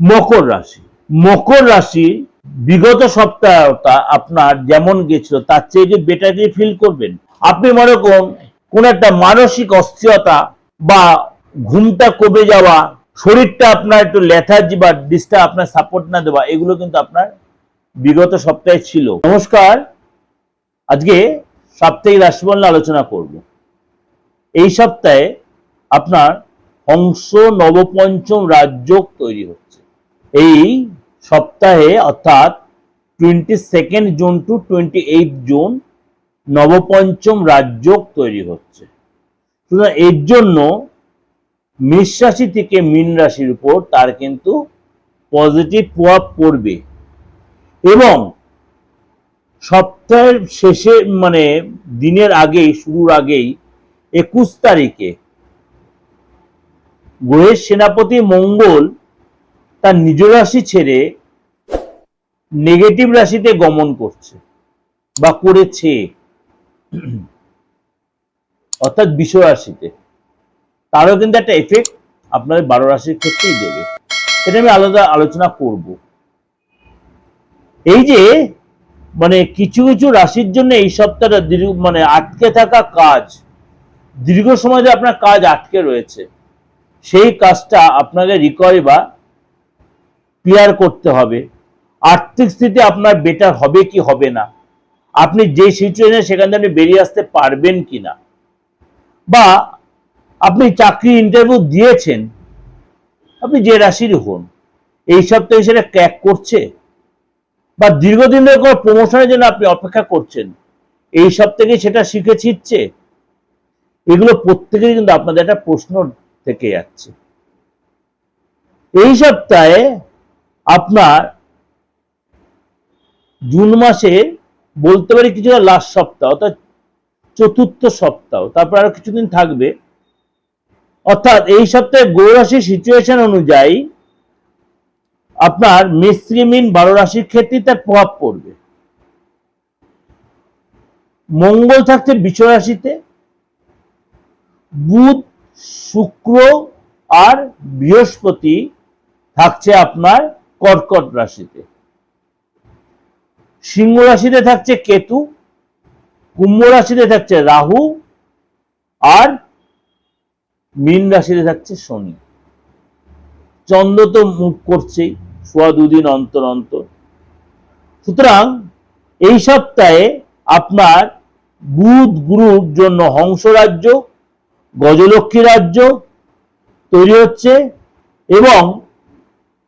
মকর রাশি। মকর রাশি বিগত সপ্তাহটা আপনার যেমন গেছিল তার চেয়ে যে বেটার ফিল করবেন। আপনি মনে করুন কোন একটা মানসিক অস্থিরতা বা ঘুমটা কমে যাওয়া, শরীরটা আপনার একটু লেথার্জি বা ডিস্টার্ব, আপনার সাপোর্ট না দেওয়া, এগুলো কিন্তু আপনার বিগত সপ্তাহে ছিল। নমস্কার, আজকে সাপ্তাহিক রাশিফল নিয়ে আলোচনা করব। এই সপ্তাহে আপনার হংস নবপঞ্চম রাজযোগ তৈরি হচ্ছে। এই সপ্তাহে অর্থাৎ 22 জুন টু 28 জুন নবপঞ্চম রাজযোগ তৈরি হচ্ছে। সুতরাং এর জন্য মেষ রাশি থেকে মীন রাশির উপর তার কিন্তু পজিটিভ প্রভাব পড়বে এবং সপ্তাহের শেষে মানে দিনের আগেই, শুরুর আগেই 21 তারিখে গ্রহের সেনাপতি মঙ্গল তার নিজ রাশি ছেড়ে নেগেটিভ রাশিতে গমন করছে বা করেছে, অর্থাৎ বৃষ রাশিতে। তারও কিন্তু একটা এফেক্ট আপনাদের 12 রাশির ক্ষেত্রেই দেবে। এটা আমি আলোচনা করব। এই যে মানে কিছু কিছু রাশির জন্য এই সপ্তাহটা মানে আটকে থাকা কাজ, দীর্ঘ সময় ধরে আপনার কাজ আটকে রয়েছে, সেই কাজটা আপনাকে রিকভারি বা ক্লিয়ার করতে হবে। আর্থিক স্থিতি আপনার বেটার হবে কি হবে না, আপনি যে সিচুয়েশনে সেখান থেকে আপনি বেরিয়ে আসতে পারবেন কিনা, বা আপনি চাকরি ইন্টারভিউ দিয়েছেন, আপনি যে রাশির হন, এই সপ্তাহে সেটা ক্র্যাক করছে, বা দীর্ঘদিন ধরে কোনো প্রমোশনের জন্য আপনি অপেক্ষা করছেন, এই সপ্তাহে সেটা শিখে ছিটছে, এগুলো প্রত্যেকেরই কিন্তু আপনাদের একটা প্রশ্ন থেকে যাচ্ছে। এই সপ্তাহে আপনার জুন মাসের বলতে পারি কিছুটা লাস্ট সপ্তাহ, অর্থাৎ চতুর্থ সপ্তাহ, তারপর আরো কিছুদিন থাকবে। অর্থাৎ এই সপ্তাহে গ্রহ রাশির সিচুয়েশন অনুযায়ী আপনার মেষ থেকে মীন 12 রাশির ক্ষেত্রে তার প্রভাব পড়বে। মঙ্গল থাকছে বৃষ রাশিতে, বুধ, শুক্র আর বৃহস্পতি থাকছে আপনার কর্কট রাশিতে। সিংহ রাশিতে থাকছে কেতু, কুম্ভ রাশিতে থাকছে রাহু, আর মীন রাশিতে থাকছে শনি। চন্দ্র তো মুভ করছেই সোয়া 2 দিন অন্তর অন্তর। সুতরাং এই সপ্তাহে আপনার বুধ গ্রুপ জন্য হংস রাজ্য, গজলক্ষ্মী রাজ্য তৈরি হচ্ছে এবং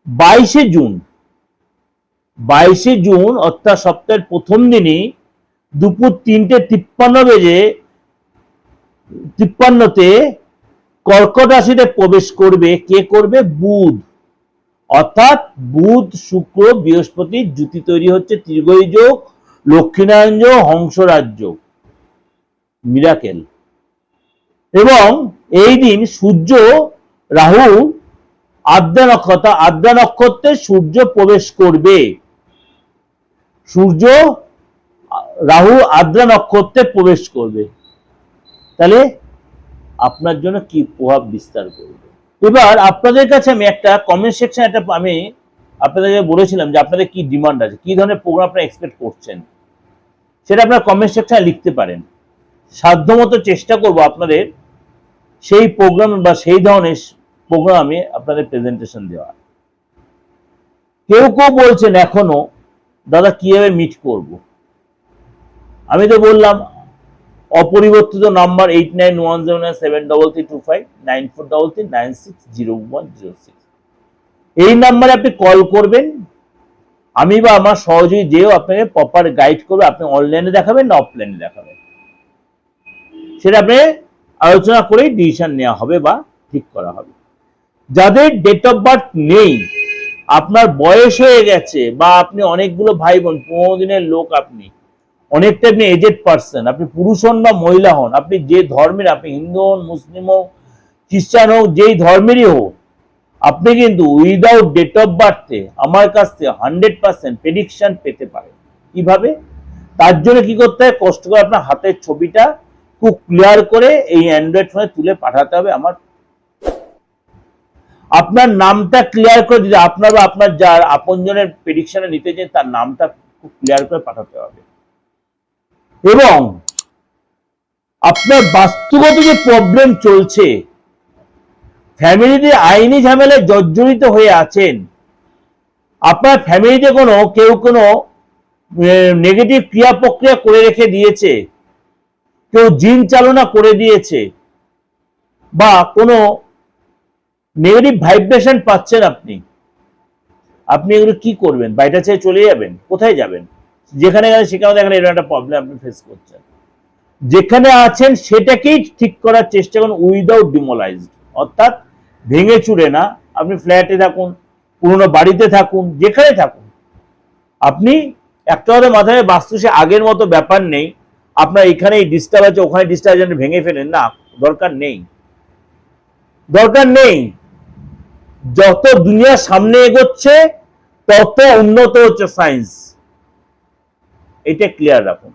22 জুন অর্থাৎ সপ্তাহের প্রথম দিনই দুপুর 3:53 কর্কট রাশিতে প্রবেশ করবে। কে করবে? বুধ। অর্থাৎ বুধ শুক্র বৃহস্পতির জুতি তৈরি হচ্ছে, ত্রিগোই যোগ, লক্ষ্মীনারায়ণ যোগ, হংস রাজ্য, মিরাকেল। এবং এই দিন সূর্য রাহু আদ্রা নক্ষত্রে সূর্য প্রবেশ করবে। সূর্য রাহু আদ্রা নক্ষত্রে প্রবেশ করবে, তাহলে আপনার জন্য কি প্রভাব বিস্তার করবে। এবার আপনাদের কাছে আমি একটা কমেন্ট সেকশন, আমি আপনাদেরকে বলেছিলাম যে আপনাদের কি ডিমান্ড আছে, কি ধরনের প্রোগ্রাম আপনারা এক্সপেক্ট করছেন, সেটা আপনারা কমেন্ট সেকশনে লিখতে পারেন। সাধ্যমতো চেষ্টা করব আপনাদের সেই প্রোগ্রাম বা সেই ধরনের প্রোগ্রাম আমি আপনাদের প্রেজেন্টেশন দেওয়া। কেউ কেউ বলছেন এখনো দাদা কিভাবে মিট করব। আমি তো বললাম অপরিবর্তিত নাম্বার 8910973325 9433960106, এই নাম্বারে আপনি কল করবেন। আমি বা আমার সহযোগী যেও আপনাকে প্রপার গাইড করবে, আপনি অনলাইনে দেখাবেন না অফলাইনে দেখাবেন, সেটা আপনি আলোচনা করেই ডিসিশন নেওয়া হবে বা ঠিক করা হবে। যাদের ডেট অফ বার্থ নেই, আপনার বয়স হয়ে গেছে, বা আপনি অনেকগুলো ভাই বোন 15 দিনের লোক, আপনি অনেকটা আপনি এজেড পার্সন, আপনি পুরুষ হন বা মহিলা হন, আপনি যে ধর্মের, আপনি হিন্দু হন, মুসলিম হোক, খ্রিস্টান হোক, যেই ধর্মেরই হোক, আপনি কিন্তু উইদাউট ডেট অফ বার্থে আমার কাছ থেকে 100% প্রেডিকশন পেতে পারেন। কিভাবে? তার জন্য কি করতে হয়, কষ্ট করে আপনার হাতের ছবিটা খুব ক্লিয়ার করে এই অ্যান্ড্রয়েড ফোনে তুলে পাঠাতে হবে আপনার নামটা ক্লিয়ার করে দিতে, আপনার বা আপনার যার আপনজনের প্রেডিকশনে নিতে চান তার নামটা খুব ক্লিয়ার করে পাঠাতে হবে। এবং আপনার বাস্তুগত যে প্রবলেম চলছে, ফ্যামিলিতে আইনি ঝামেলায় জর্জরিত হয়ে আছেন, আপনার ফ্যামিলিতে কেউ কোনো নেগেটিভ ক্রিয়া প্রক্রিয়া করে রেখে দিয়েছে, কেউ জিন চালনা করে দিয়েছে, বা কোনো নেগেটিভ ভাইব্রেশন পাচ্ছেন আপনি এগুলো কি করবেন? বাড়িটা ছেড়ে চলে যাবেন? কোথায় যাবেন? যেখানে গেলেন সেখানে দেখেন এরকম একটা প্রবলেম আপনি ফেস করছেন। যেখানে আছেন সেটাকেই ঠিক করার চেষ্টা করুন উইদাউট ডিমোলাইজড, অর্থাৎ ভেঙে চুরে না। আপনি ফ্ল্যাটে থাকুন, পুরোনো বাড়িতে থাকুন, যেখানে থাকুন, আপনি একটা কথা মাথায়, বাস্তু সে আগের মতো ব্যাপার নেই আপনার এখানে ডিস্টার্ব আছে ওখানে ডিস্টার্ব আছে ভেঙে ফেলেন, না, দরকার নেই। যত দুনিয়ার সামনে এগোচ্ছে তত উন্নত হচ্ছে সায়েন্স, এটা ক্লিয়ার রাখুন।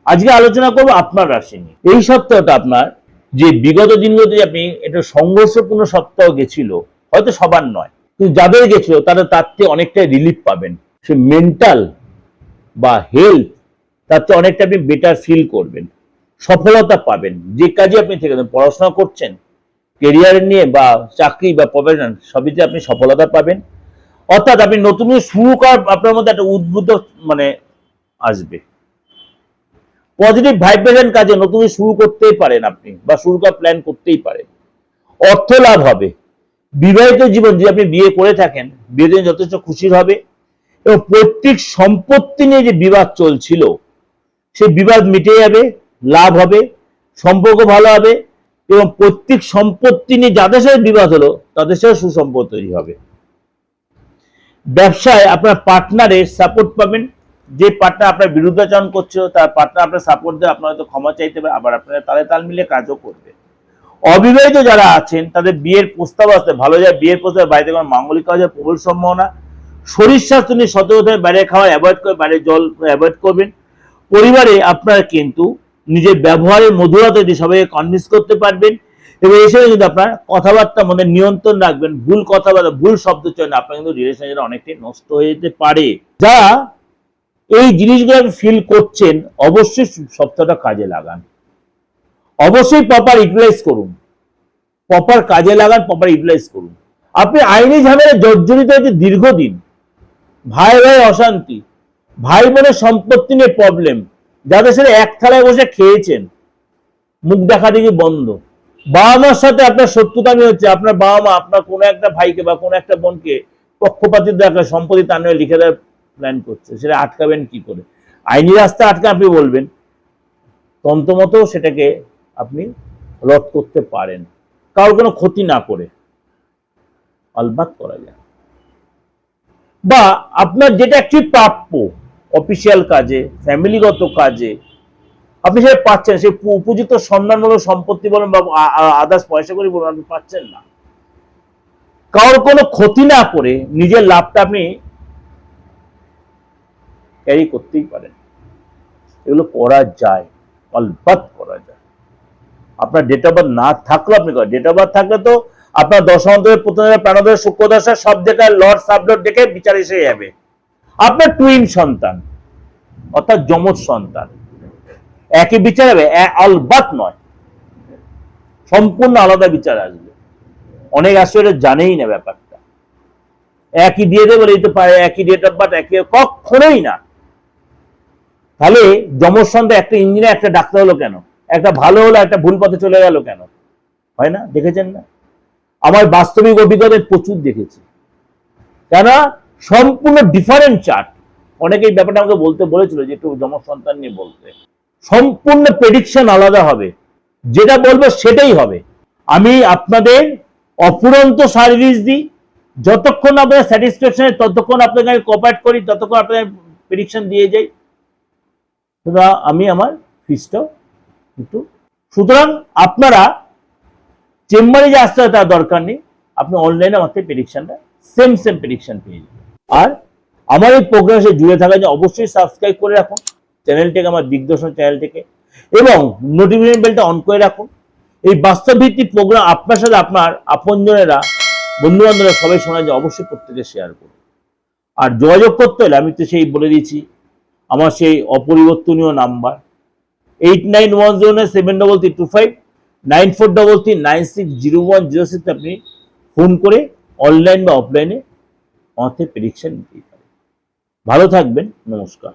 আজকে আলোচনা করবো আপনার রাশি নিয়ে। এই সপ্তাহটা আপনার যে বিগত দিনগুলোতে আপনি একটা সংঘর্ষপূর্ণ সপ্তাহ গেছিল, হয়তো সবার নয়, কিন্তু যাদের গেছিল তারা তার থেকে অনেকটা রিলিফ পাবেন। সে মেন্টাল বা হেলথ তার চেয়ে অনেকটা আপনি বেটার ফিল করবেন, সফলতা পাবেন। যে কাজে আপনি থেকে পড়াশোনা করছেন, কেরিয়ার নিয়ে বা চাকরি বা প্রফেশন, সবইতে আপনি সফলতা পাবেন। অর্থাৎ আপনি নতুন শুরু করার আপনার মধ্যে একটা উদ্বুদ্ধ আসবে। পজিটিভ ভাইব্রেশন কাজে নতুন শুরু করতেই পারেন আপনি, বা শুরু করার প্ল্যান করতেই পারেন। অর্থ লাভ হবে। বিবাহিত জীবন, যদি আপনি বিয়ে করে থাকেন, বিয়েতে যথেষ্ট খুশির হবে। এবং পৈতৃক সম্পত্তি নিয়ে যে বিবাদ চলছিল, সেই বিবাদ মিটে যাবে, লাভ হবে, সম্পর্ক ভালো হবে। এবং পৈতৃক সম্পত্তি নিয়ে যাদের সাথে বিবাদ হলো তাদের সাথে সুসম্পর্ক তৈরি হবে। ব্যবসায় আপনার পার্টনারের সাপোর্ট পাবেন। যে পার্টনার আপনার বিরুদ্ধাচরণ করছিল তার পার্টনার আপনার সাপোর্ট দেবে, আপনার হয়তো ক্ষমা চাইতে হবে, আবার আপনারা তালে তাল মিলে কাজও করবে। অবিবাহিত যারা আছেন তাদের বিয়ের প্রস্তাব আসতে ভালো যায়, বিয়ের প্রস্তাব, বাড়িতে কোনো মাঙ্গলিক কাজের প্রবল সম্ভাবনা। শরীর স্বাস্থ্য নিয়ে সতর্ক হয়ে বাইরে খাওয়া অ্যাভয়েড করে, বাইরে জল অ্যাভয়েড করবেন। পরিবারে আপনারা কিন্তু নিজের ব্যবহারের মধুরতা দিয়ে সবাইকে কনভিন্স করতে পারবেন। এবং এই সময় কিন্তু আপনার কথাবার্তার মধ্যে নিয়ন্ত্রণ রাখবেন। ভুল কথাবার্তা, ভুল শব্দ চয়ন আপনার কিন্তু রিলেশনটা অনেকটাই নষ্ট হয়ে যেতে পারে। যারা এই জিনিসগুলো ফিল করছেন অবশ্যই সপ্তাহটা কাজে লাগান, অবশ্যই প্রপার ইউটিলাইজ করুন, প্রপার কাজে লাগান, প্রপার ইউটিলাইজ করুন। আপনি আইনি ঝামেলায় জর্জরিত হয়েছে দীর্ঘদিন, ভাই ভাই অশান্তি, ভাই বোনের সম্পত্তি নিয়ে প্রবলেম, যাদের সাথে এক থালায় বসে খেয়েছেন, মুখ দেখা দেখি বন্ধ। বাবা মার সাথে আপনার শত্রুতামি হচ্ছে, আপনার বাবা মা আপনার কোনো একটা ভাইকে বা কোনো একটা বোনকে পক্ষপাতিত্ব দেখা সম্পত্তি তার নয় লিখে দেওয়ার প্ল্যান করছে, সেটা আটকাবেন কি করে? আইনি রাস্তা আটকে আপনি বলবেন, তন্ত্রমতো সেটাকে আপনি রদ করতে পারেন, কারোর কোনো ক্ষতি না করে আলবাত করা যায়। বা আপনার যেটা একটি প্রাপ্য অফিসিয়াল কাজে, ফ্যামিলিগত কাজে আপনি সেটা পাচ্ছেন, সেই উপযুক্ত সম্মানমূলক সম্পত্তি বলুন বা আদার্স পয়সা করি বলুন, আপনি পাচ্ছেন না। কারোর কোনো ক্ষতি না করে নিজের লাভটা আপনি ক্যারি করতেই পারেন। এগুলো করা যায়, আলবাত করা যায়। আপনার ডেট অফ বার্থ না থাকলেও আপনি করেন। ডেট অফ বার্থ থাকলে তো আপনার দশান্তরের প্রথমে প্রাণোদয় শুক্রদশা সব জায়গায় লর্ড সাবলর্ড দেখে বিচার এসে যাবে। আপনার টুইন সন্তান অর্থাৎ যমজ সন্তান, একই বিচার হবে? আলবাত নয়, সম্পূর্ণ আলাদা বিচার আসবে। অনেক আসলে জানেই না ব্যাপারটা, একই দিয়ে দেবে বলে পারে, একই ডেট অফ বার্থ, একই, কখনোই না। তাহলে যমজ সন্তান একটা ইঞ্জিনিয়ার একটা ডাক্তার হলো কেন? একটা ভালো হলো, একটা ভুল পথে চলে গেল কেন? হয় না? দেখেছেন না? আমার বাস্তবিক অভিজ্ঞতায় প্রচুর দেখেছি। কেন? সম্পূর্ণ ডিফারেন্ট চার্ট। অনেকেই ব্যাপারটা আমাকে বলতে বলেছিল যে একটু যমজ সন্তান নিয়ে বলতে। সম্পূর্ণ প্রেডিকশন আলাদা হবে, যেটা বলবো সেটাই হবে। আমি আপনাদের অফুরন্ত সার্ভিস দিই, যতক্ষণ আপনাদের স্যাটিসফ্যাকশন ততক্ষণ আপনাদের কোঅপারেট করি, ততক্ষণ আপনাদের প্রেডিকশন দিয়ে যাই। আমি আমার ফিসটাও কিন্তু, সুতরাং আপনারা চেম্বারে যে আসতে হয় তার দরকার নেই, আপনি অনলাইনে আমার থেকে প্রেডিকশনটা সেম প্রেডিকশন পেয়ে যাবেন। আর আমার এই প্রোগ্রামে জুড়ে থাকা যে অবশ্যই সাবস্ক্রাইব করে রাখুন চ্যানেলটিকে, আমার দিগদর্শন চ্যানেলটিকে, এবং নোটিফিকেশন বেলটা অন করে রাখুন। এই বাস্তব ভিত্তিক প্রোগ্রাম আপনার সাথে আপনার আপনজনেরা বন্ধু বান্ধবরা সবাই শোনা যায়, অবশ্যই প্রত্যেকে শেয়ার করুন। আর যোগাযোগ করতে হলে আমি তো সেই বলে দিয়েছি, আমার সেই অপরিবর্তনীয় নাম্বার 89107325 9433960106 আপনি ফোন করে অনলাইন বা অফলাইনে আমাদের প্রেডিকশন নিতে পারেন। ভালো থাকবেন, নমস্কার।